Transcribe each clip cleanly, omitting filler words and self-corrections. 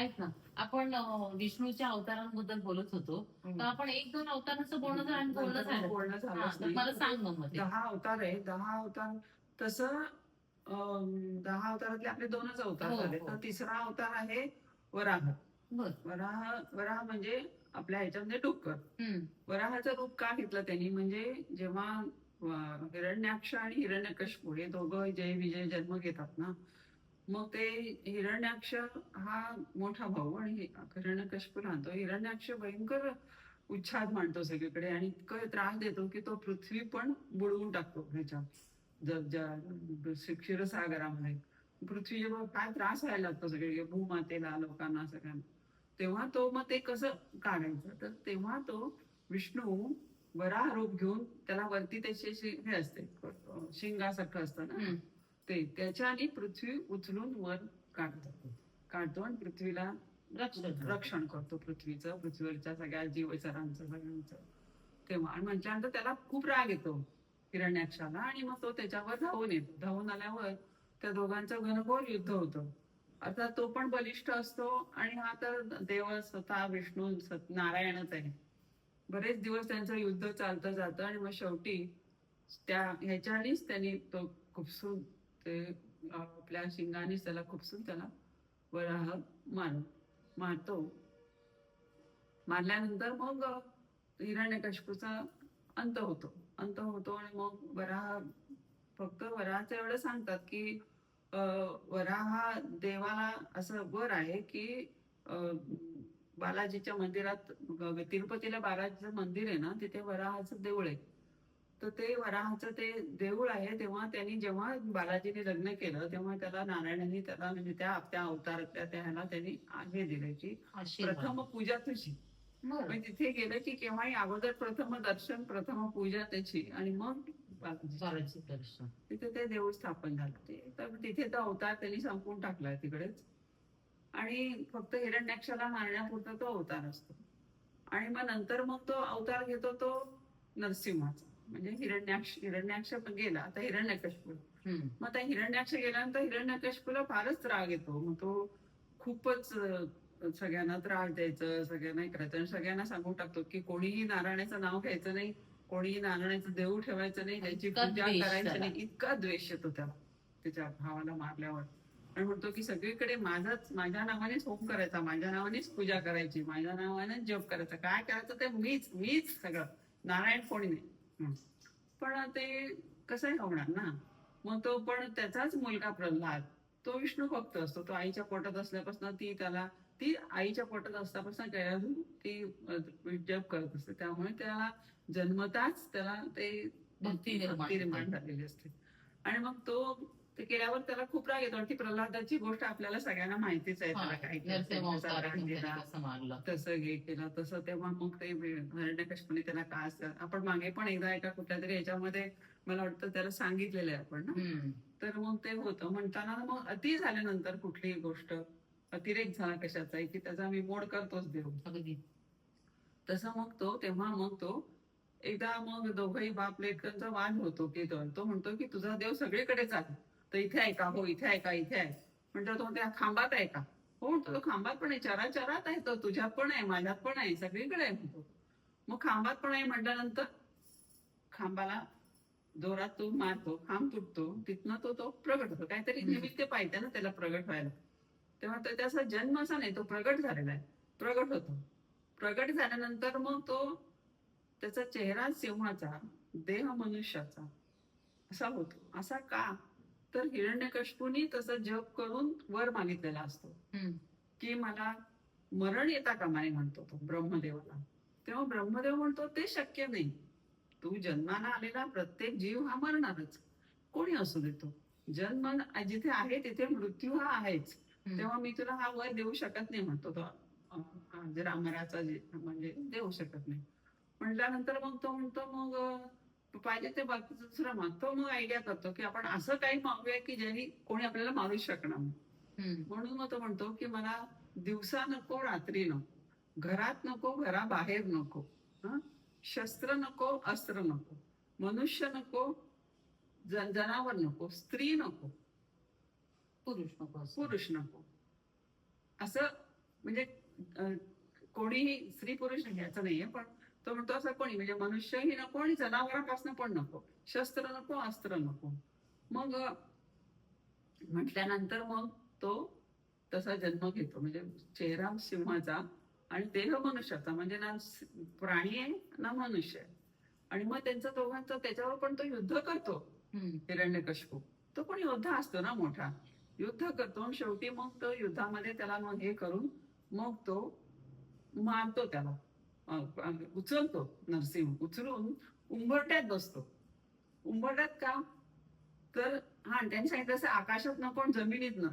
ऐक ना, आपण विष्णूच्या अवतारांबद्दल बोलत होतो, तर आपण एक दोन अवतारांचं बोलणं बोलणं झालं. झालंच तर नाही. मला सांग मग मध्ये. 10 अवतार आहे. 10 अवतार तसं 10 अवतारातले आपले 2च अवतार हो, झाले. हो. तर तिसरा अवतार आहे वराह. बर. वराह म्हणजे आपल्या ह्याच्यामध्ये डुक्कर. वराहाचं रूप का घेतलं त्यांनी, म्हणजे जेव्हा हिरण्याक्ष आणि हिरण्यकशिपू हे दोघं जय विजय जन्म घेतात ना, मग ते हिरण्याक्ष हा मोठा भाऊ आणि हिरण्यकशिपू लहान. तो हिरण्याक्ष भयंकर उच्छाद मांडतो सगळीकडे आणि इतकं त्रास देतो की तो पृथ्वी पण बुडवून टाकतो ह्याच्यात क्षीरसागरामध्ये. पृथ्वी जेव्हा काय त्रास व्हायला लागतो सगळे भूमातेला, लोकांना, सगळ्यांना, तेव्हा तो मग ते कसं काढायचं, तर तेव्हा तो विष्णू वराह रूप घेऊन त्याला वरती त्याची हे असते, शिंगासारखं असतं ना, ते त्याच्याने पृथ्वी उचलून वर काढतो आणि पृथ्वीला रक्षण करतो, पृथ्वीवरच्या सगळ्या जीवचरांचं सगळ्यांचं. तेव्हा आणि म्हटल्यानंतर त्याला खूप राग येतो हिरण्याक्षाला आणि मग तो त्याच्यावर धावून येतो. धावून आल्यावर त्या दोघांचं घनघोर युद्ध होतं. अर्थात तो पण बलिष्ठ असतो आणि हा तर देव स्वतः विष्णू नारायणच आहे. बरेच दिवस त्यांचं युद्ध चालतं जातं आणि मग शेवटी त्या ह्याच्यानेच त्यांनी तो खुपसून ते आपल्या शिंगानेच त्याला खुपसून त्याला वराह मारतो. मारल्यानंतर मग हिरण्यकशिपूचा अंत होतो आणि मग वराह, फक्त वराहाचं एवढं सांगतात की वराह हा देवाला असं वर आहे की बालाजीच्या मंदिरात, तिरुपतीला बालाजीचं मंदिर आहे ना, तिथे वराहाचं देऊळ आहे. तर ते वराहाचं ते देऊळ आहे. तेव्हा त्यांनी जेव्हा बालाजीने लग्न केलं तेव्हा त्याला नारायणांनी त्याला म्हणजे त्या अवतारातल्या त्याला त्यांनी हे दिले की प्रथम पूजा तुझी. म्हणजे तिथे गेलं की केव्हाही अगोदर प्रथम दर्शन, प्रथम पूजा त्याची आणि मग बालाजी दर्शन. तिथे ते देऊळ स्थापन झालं. ते तर तिथे तो अवतार त्यांनी संपवून टाकलाय तिकडेच आणि फक्त हिरण्याक्षाला मारण्यापुरता तो अवतार असतो. आणि मग नंतर मग तो अवतार घेतो तो नरसिंहाचा, म्हणजे हिरण्याक्ष गेला आता हिरण्यकशिपू. मग त्या हिरण्याक्ष गेल्यानंतर हिरण्यकशिपूला फारच राग येतो. मग तो खूपच सगळ्यांना त्रास द्यायचं, सगळ्यांना करायचं आणि सगळ्यांना सांगून टाकतो की कोणीही नारायणाचं नाव घ्यायचं नाही, कोणीही नारायणाचं देऊळ ठेवायचं नाही, त्याची पूजा करायची नाही. इतका द्वेष येतो त्याला त्याच्या भावाला मारल्यावर. आणि म्हणतो की सगळीकडे माझ्या नावानेच होम करायचा, माझ्या नावानेच पूजा करायची, माझ्या नावानेच जप करायचा, काय करायचं ते मीच सगळं, नारायण कोणी नाही. पण ते कसंही होणार ना. मग तो पण त्याचाच मुलगा प्रल्हाद, तो विष्णू भक्त असतो. तो आईच्या पोटात असल्यापासून ती आईच्या पोटात असल्यापासून ती जप करत असते. त्यामुळे त्याला जन्मताच त्याला ते भक्ती निर्माण झालेली असते. आणि मग तो ते केल्यावर त्याला खूप राग येतो. आणि ती प्रल्हादाची गोष्ट आपल्याला सगळ्यांना माहितीच आहे. त्याला काही तसं हे केलं तसं. तेव्हा मग ते हिरण्यकशिपूने त्यांना का असतं, आपण मागे पण एकदा एका कुठल्या तरी याच्यामध्ये मला वाटतं त्याला सांगितलेलं आहे आपण ना. तर मग ते होतं म्हणताना मग अति झाल्यानंतर कुठलीही गोष्ट अतिरेक झाला कशाचा की त्याचा विमोड करतोच देव. तसं मग तो एकदा मग दोघही बाप लेकरांचा वाद होतो की तो म्हणतो की तुझा देव सगळीकडेच आहे, तर इथे आहे का? हो इथे आहे का? इथे आहे. म्हणतो तो त्या खांबात आहे का? हो म्हणतो तो खांबात पण आहे, चराचरात आहे, तो तुझ्यात पण आहे, माझ्यात पण आहे, सगळीकडे आहे म्हणतो. मग खांबात पण आहे म्हटल्यानंतर खांबाला जोरात तो मारतो, खांब तुटतो, तिथनं तो प्रगट होतो. काहीतरी निमित्त पाहिजे ना त्याला प्रगट व्हायला. तेव्हा त्याचा जन्म असा नाही, तो प्रगट झालेला आहे, प्रगट होतो. प्रगट झाल्यानंतर मग तो त्याचा चेहरा सिंहाचा, देह मनुष्याचा असा होतो. असा का? तर हिरण्यकशिपूनी तसं जप करून वर मागितलेला असतो की मला मरण येता कामा नये, म्हणतो तो ब्रह्मदेवाला. तेव्हा ब्रह्मदेव म्हणतो ते शक्य नाही, तू जन्माला आलेला प्रत्येक जीव हा मरणारच, कोणी असू देतो. जन्म जिथे आहे तिथे मृत्यू हा आहेच. तेव्हा मी तुला हा वर देऊ शकत नाही, म्हणतो तो रामराचा म्हणजे देऊ शकत नाही. म्हटल्यानंतर मग तो म्हणतो मग पाहिजे ते बाकीचं दुसरं मागतो. मग आयडिया करतो की आपण असं काही मागूया की ज्यांनी कोणी आपल्याला मारू शकणार नाही. म्हणून मग तो म्हणतो की मला दिवसा नको, रात्री नको, घरात नको, घराबाहेर नको, शस्त्र नको, अस्त्र नको, मनुष्य नको, जनावर नको, स्त्री नको, पुरुष नको, असं म्हणजे अं, कोणीही स्त्री पुरुष याचं नाहीये, पण तो म्हणतो असं कोणी म्हणजे मनुष्यही नको आणि जनावरांपासून पण नको, शस्त्र नको, अस्त्र नको. मग म्हटल्यानंतर मग तो तसा जन्म घेतो, म्हणजे चेहरा सिंहाचा आणि देह मनुष्याचा, म्हणजे ना प्राणी आहे ना मनुष्य आहे. आणि मग त्यांचं दोघांचं त्याच्यावर पण तो युद्ध करतो. हिरण्यकशिपू तो पण योद्धा असतो ना मोठा, युद्ध करतो आणि शेवटी मग तो युद्धामध्ये त्याला मग हे करून मग तो मारतो त्याला, उचलतो नरसिंह, उचलून उंबरट्यात बसतो. उंबरट्यात का? तर हा त्यांनी सांगितलं असं आकाशात नको आणि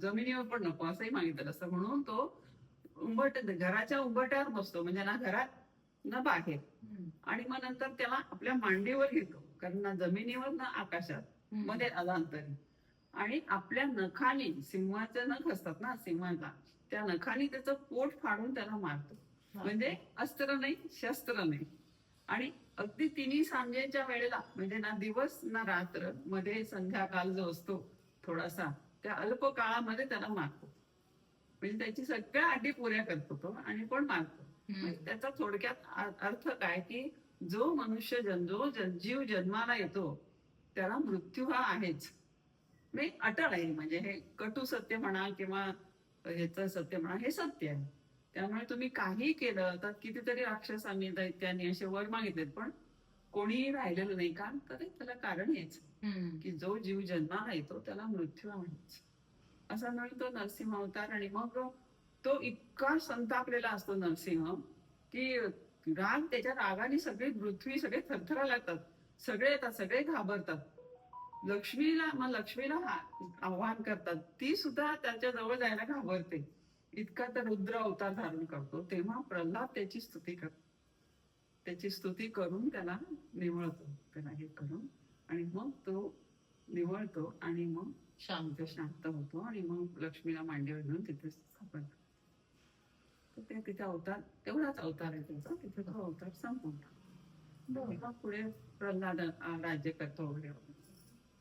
जमिनीवर पण नको असंही मागितलं असतं, म्हणून तो घराच्या उंबरट्यावर बसतो, म्हणजे ना घरात ना बाहेर. आणि मग नंतर त्याला आपल्या मांडीवर घेतो, कारण ना जमिनीवर ना आकाशात मध्ये अलांतरी. आणि आपल्या नखानी, सिंहाचे नख असतात ना सिंहाचा, त्या नखानी त्याचं पोट फाडून त्याला मारतो. म्हणजे अस्त्र नाही, शस्त्र नाही. आणि अगदी तिन्ही सांजेच्या वेळेला, म्हणजे ना दिवस ना रात्र मध्ये संध्याकाळ जो असतो थोडासा, त्या अल्प काळामध्ये त्याला मारतो. म्हणजे त्याची सगळ्या अटी पुऱ्या करतो तो आणि पण मारतो. म्हणजे त्याचा थोडक्यात अर्थ काय, की जो मनुष्य जीव जन्माला येतो त्याला मृत्यू हा आहेच, म्हणजे अटळ आहे. म्हणजे हे कटू सत्य म्हणा किंवा ह्याचं सत्य म्हणा, हे सत्य आहे. त्यामुळे तुम्ही काही केलं तर कितीतरी राक्षसांनी दैत्यांनी असे वर मागितलेत, पण कोणीही राहिलेलं नाही. का? तर त्याला कारण हेच, की जो जीव जन्माला येतो त्याला मृत्यू आहेच. असा म्हणून तो नरसिंह अवतार. आणि मग तो इतका संतापलेला असतो नरसिंह, की त्याच्या रागाने सगळी पृथ्वी, सगळे थरथरा लागतात, सगळे येतात, सगळे घाबरतात. लक्ष्मीला आव्हान करतात, ती सुद्धा त्याच्या जवळ जायला घाबरते. इतका तर रुद्र अवतार धारण करतो. तेव्हा प्रल्हाद त्याची स्तुती करून त्याला निवळतो, त्याला हे करून. आणि मग तो निवळतो आणि मग शांत होतो आणि मग लक्ष्मीला मांडीवर घेऊन तिथे सापडतो. तर ते तिथे अवतार, तेवढाच अवतार आहे त्याचा, तिथे तो अवतार संपून मग पुढे प्रल्हाद राज्य करतो वगैरे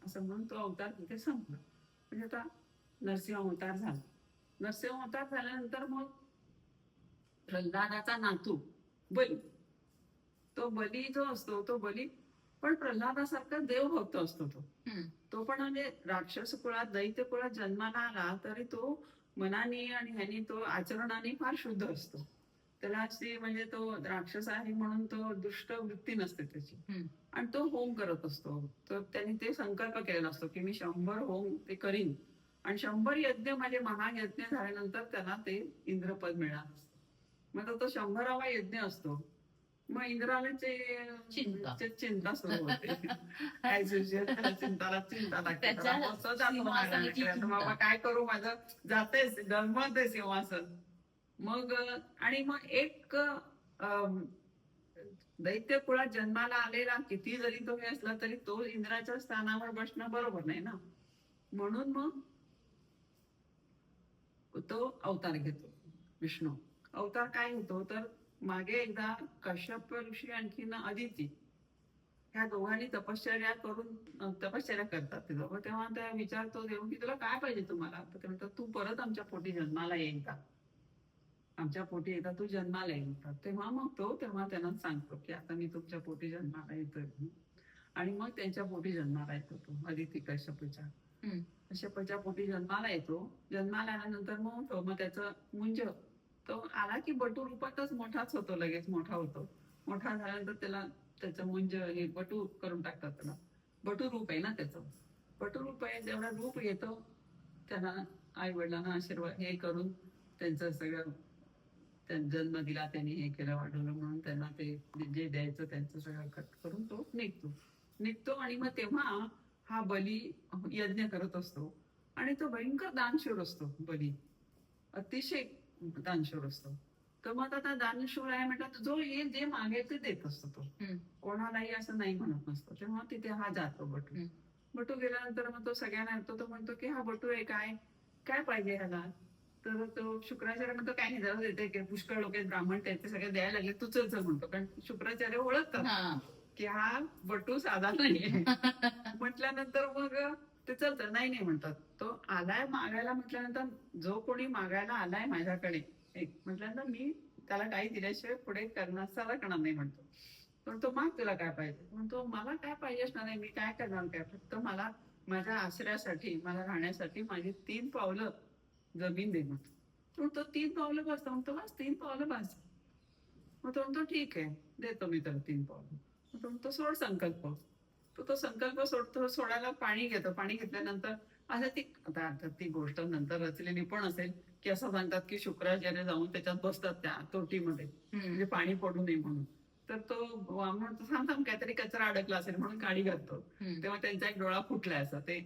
असं म्हणून तो अवतार तिथे संपला. म्हणजे आता नरसिंह अवतार झाला. नरसिंह अवतार झाल्यानंतर मग प्रल्हादाचा नातू बली, तो बली जो असतो, तो बली पण प्रल्हादासारखा देवभक्त असतो. तो पण म्हणजे राक्षस कुळात, दैत्य कुळात जन्माला आला तरी तो मनाने आणि ह्यानी, तो आचरणाने फार शुद्ध असतो. त्याला अशी म्हणजे तो राक्षस आहे म्हणून तो दुष्ट वृत्ती नसते त्याची. आणि तो होम करत असतो. तर त्यांनी ते संकल्प केलेला असतो, की मी 100 होम ते करीन आणि 100 यज्ञ, म्हणजे महायज्ञ झाल्यानंतर त्याला ते इंद्रपद मिळणार असतं. मग तो 100वा यज्ञ असतो. मग इंद्राला चिंता सुरू होते. चिंता लागते. बाबा काय करू, माझं जातेच, डळमळते सिंहासन. मग आणि मग एक दैत्य कुळात जन्माला आलेला किती जरी तो हे असला तरी तो इंद्राच्या स्थानावर बसणं बरोबर नाही ना. म्हणून मग तो अवतार घेतो. विष्णू अवतार काय होतो, तर मागे एकदा कश्यप ऋषी आणखीन अदिती, ह्या दोघांनी तपश्चर्या करतात ते दोघं. तेव्हा त्या विचारतो देव, की तुला काय पाहिजे तुम्हाला. तर ते म्हणतात, तू परत आमच्या पोटी जन्माला येईल का, आमच्या पोटी एकदा तू जन्माला येईल का. तेव्हा त्यांना सांगतो, की आता मी तुमच्या पोटी जन्माला येतोय. आणि मग त्यांच्या पोटी जन्माला येतो तो अदिती कश्यपच्या पोटी जन्माला येतो. जन्माला आल्यानंतर मग त्याचं मुंज, तो आला की बटू रूपातच मोठाच होतो, लगेच मोठा होतो. मोठा झाल्यानंतर त्याचं मुंज हे बटू करून टाकतात. त्याला बटू रूप आहे ना त्याचं, बटू रूप आहे, जेवढा रूप येतो त्यांना आई वडिलांना आशीर्वाद हे करून त्यांचं सगळं जन्म दिला, त्यांनी हे केलं वाढवलं म्हणून त्यांना ते जे द्यायचं त्यांचं सगळं कट करून तो निघतो. आणि मग तेव्हा हा बली यज्ञ करत असतो आणि तो भयंकर दानशूर असतो. बली अतिशय दानशूर असतो. तर मग आता दानशूर आहे म्हणतात, जो येईल जे मागेल ते देत असतो तो, कोणालाही असं नाही म्हणत नसतो. तेव्हा तिथे हा जातो बटू गेल्यानंतर मग तो सगळ्यांना येतो. तो म्हणतो की हा बटू आहे, काय पाहिजे ह्याला. तर तो शुक्राचार्य म्हणतो, काय नाही, जरा देते की पुष्कळ लोक ब्राह्मण ते सगळे द्यायला लागले, तू चल म्हणतो. कारण शुक्राचार्य ओळखतात की हा बटू साधा नाहीये. म्हटल्यानंतर मग ते चलतं, नाही म्हणतात. तो आलाय मागायला म्हटल्यानंतर, जो कोणी मागायला आलाय माझ्याकडे एक म्हटल्यानंतर मी त्याला काही दिल्याशिवाय पुढे करणार सरकणार नाही म्हणतो. पण तो माग तुला काय पाहिजे म्हणतो, मला काय पाहिजे असणार नाही, मी काय करणार काय, फक्त मला माझ्या आश्रयासाठी मला राहण्यासाठी माझी 3 पावलं जमीन दे म्हणतो. तो 3 पावलं बस म्हणतो, बस 3 पावलं बस. मग तो म्हणतो ठीक आहे देतो मी त्याला 3 पावलं. मग तो म्हणतो सोड संकल्प. तो संकल्प सोडतो, सोडायला पाणी घेतो. पाणी घेतल्यानंतर असं ती आता आता ती गोष्ट नंतर रचलेली पण असेल की असं सांगतात की शुक्राचार्य जाऊन त्याच्यात बसतात त्या तोटीमध्ये म्हणजे पाणी पडू नये म्हणून. तर तो म्हणतो थांब थांब काहीतरी कचरा अडकला असेल म्हणून काडी घालतो. तेव्हा त्यांचा एक डोळा फुटलाय असं ते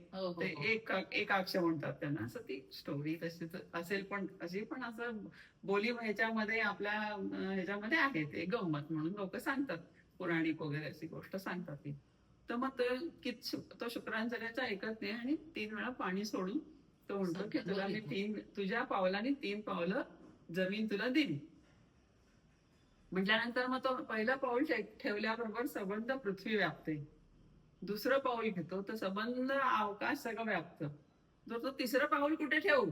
एक अक्ष म्हणतात त्यांना. असं ती स्टोरी तशीच असेल पण अशी पण असं बोली ह्याच्यामध्ये आपल्या ह्याच्यामध्ये आहे ते गंमत म्हणून लोक सांगतात. पौराणिक वगैरे अशी गोष्ट सांगतात ती. तर मग तो शुक्राचार्याचा ऐकत नाही आणि 3 वेळा पाणी सोडून तो म्हणतो की तुला मी तुझ्या पावलाने 3 पावलं जमीन तुला दिली. म्हटल्यानंतर मग तो पहिलं पाऊल ठेवल्याबरोबर सबंध पृथ्वी व्यापते. दुसरं पाऊल घेतो तर सबंध अवकाश सगळं व्यापतं. तो 3रं पाऊल कुठे ठेवू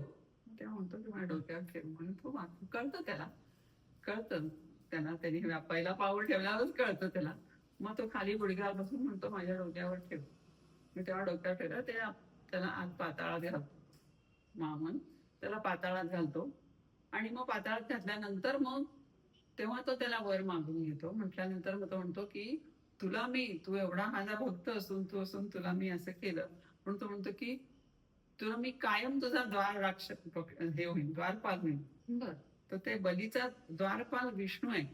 तेव्हा म्हणतो की माझ्या डोक्यावर ठेवू म्हणून तो कळतं त्याला त्यांनी पहिला पाऊल ठेवल्यावरच कळतं त्याला. मग तो खाली गुडघ्यावर बसून म्हणतो माझ्या डोक्यावर ठेव. मी तेव्हा डोक्यावर ठेवलं त्याला आत पाताळात घालतो. मामन त्याला पाताळात घालतो आणि मग पाताळात घातल्यानंतर मग तेव्हा तो त्याला वर मागून घेतो. म्हटल्यानंतर मग तो म्हणतो की तू एवढा माझा भक्त असून तुला मी असं केलं. पण तो म्हणतो की तुला मी कायम तुझा हे होईल, द्वारपाल होईल. तर ते बलीचा द्वारपाल विष्णू आहे.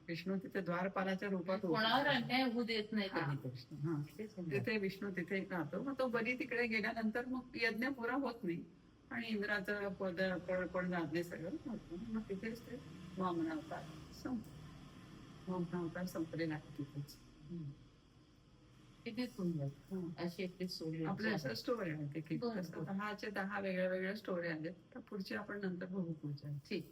विष्णू तिथे द्वारपालाच्या रूपात कोणावर अन्याय होऊ देत नाही. तिथे विष्णू तिथे राहतो. मग तो बली तिकडे गेल्यानंतर मग यज्ञ पुरा होत नाही आणि इंद्राचं पण जाणले सगळं मग तिथेच ते वामनावतार संपलेला आहे तिथेच. किती सुंदर अशी आपली स्टोरी. आपल्या असं स्टोरी आहे की 10 वेगळ्या वेगळ्या स्टोरी आहेत. तर पुढची आपण नंतर बघू पुढच्या. ठीक.